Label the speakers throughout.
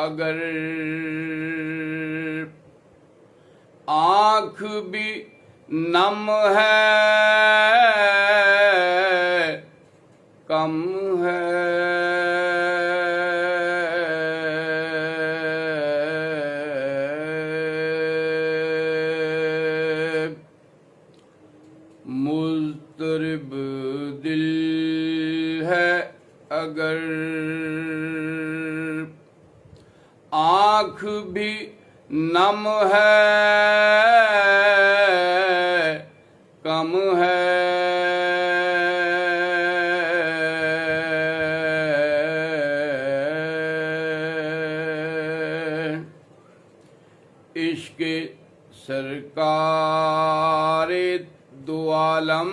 Speaker 1: अगर आँख भी नम है कम है। मुज़्तरिब दिल है अगर आँख भी नम है कम है। इश्क़े सरकारे दो आलम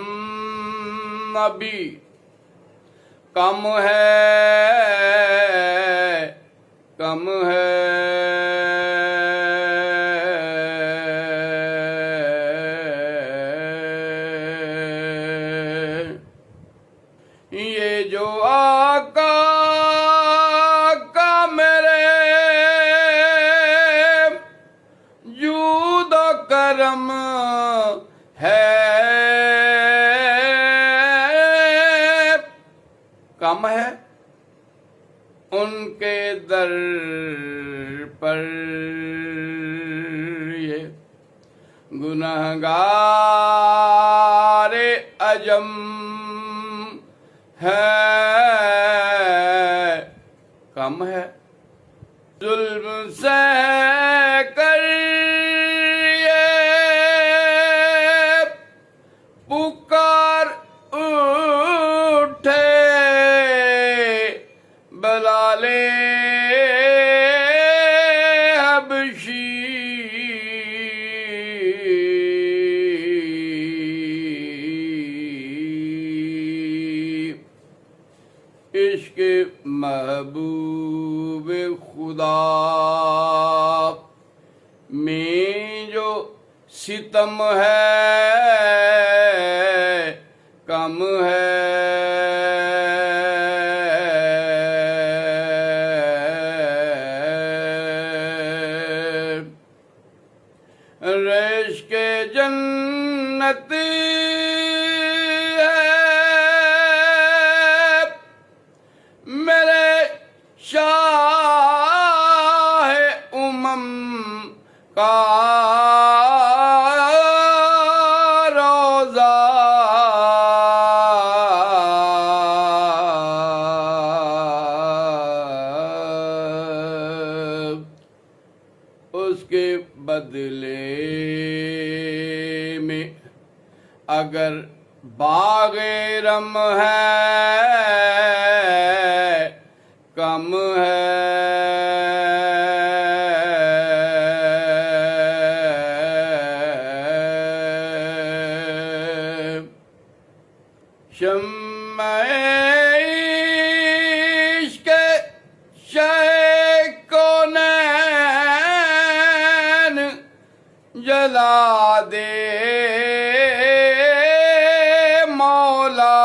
Speaker 1: नबी कम है कम है। ये जो आका का मेरे जूद करम है कम है। उनके दर पर ये गुनहगारे अजम है कम है। जुल्म से कर ये पुकार उठे बलाले हबशी इश्क़े महबूब खुदा में जो सितम है कम है। रेश के जन्नत मेरे शाह उमम का रोज़ा उसके बदले में अगर बाग़े रम है कम है। शम्मे इश्क़े शाह कौनैन जला दे मौला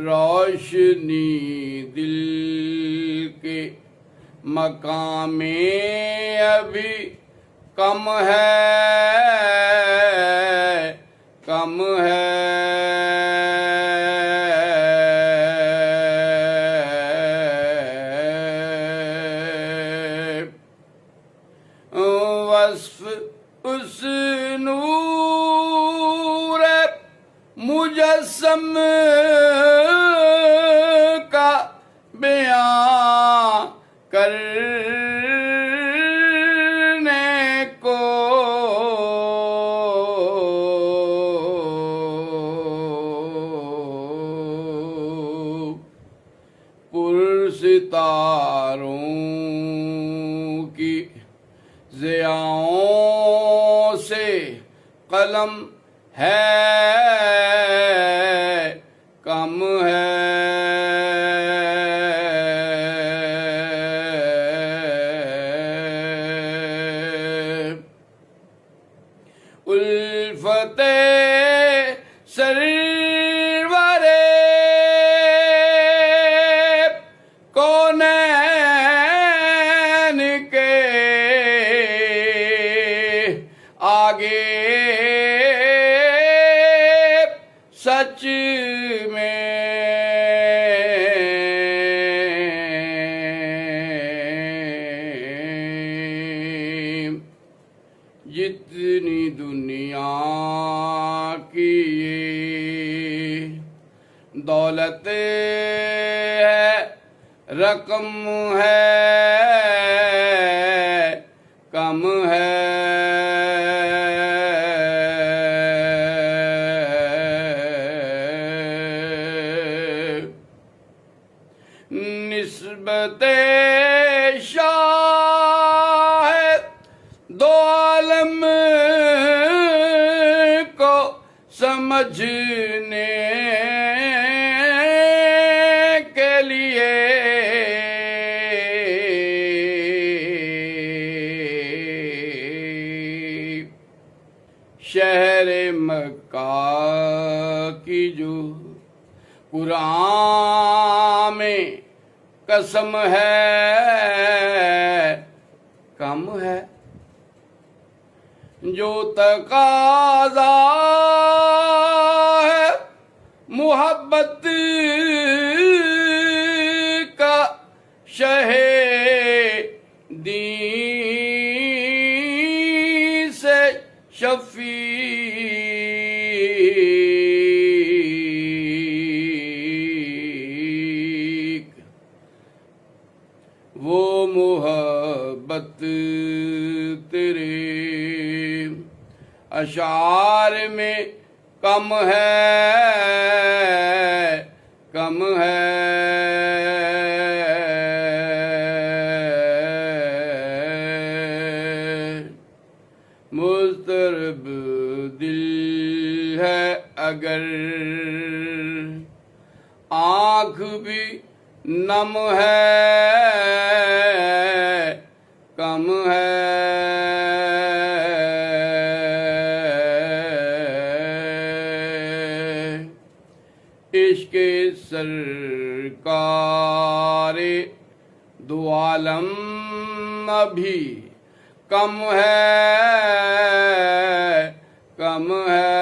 Speaker 1: रोशनी दिल के मकाम में अभी कम है कम है। वस्फ उस नूर मुजस्सम का बयां करने को पुरसितारों की ज़ियाओं से कलम है कम है। उल्फते जितनी दुनिया की ये दौलत है, रकम है, कम है। निस्बते शाह दो आलम को समझने के लिए शहर मक्का की जो कुरान में कसम है, कम है। जो तकाज़ा है मुहब्बत का, शहे दीन से शफीक, वो मोहब्बत तेरे अशार में कम है, कम है। मुस्तरब दिल है अगर आँख भी नम है, कम है। इश्क़ सरकारे दो आलम अभी कम है, कम है।